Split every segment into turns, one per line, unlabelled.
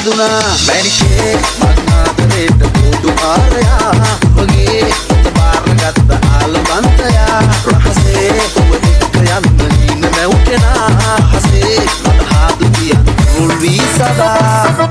හැදුනා මැනිකේ මන්නාදරේට පොඩු ආරයා ඔබගේ හිත බාරගත්ත ආලවන්තයා රහසේ ඔබ එක්ක යන්න නින මැව්කෙනා හසේ මට හාදු කියන්න මුල් වී සදා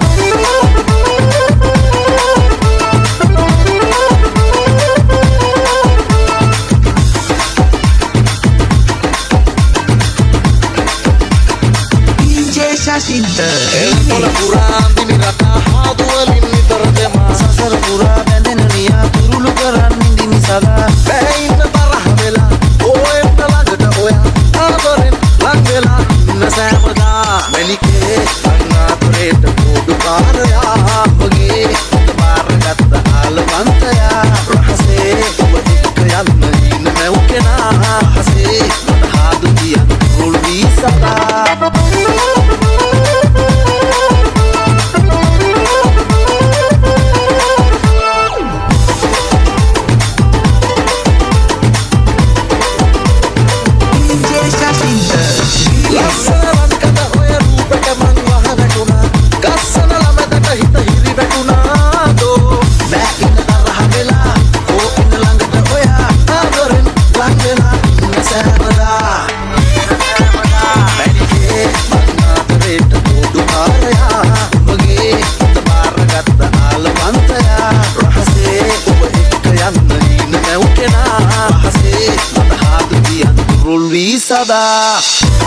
එල්පොල පුරා දිනි රටා හාදුවලින් නිතර දෙමා
සසර පුරා බැඳෙන නියා තුරුළු කරන්න දිනි සදා
බෑ ඉන්න තරහ වෙලා ඕෙන්න ළඟට ඔයා ආදරෙන් ලං වෙලා ඉන්න සෑමදා
මැනිකේ අන්නාතුරේට පොඩු කාරයා ඔබගේ හිත බාරගත්ත ආලවන්තයා රහසේ ඔබ එක්ක යන්න නින මැව්කෙනා හසේ මට හාදු කියන්න මුල් වී සදා Sada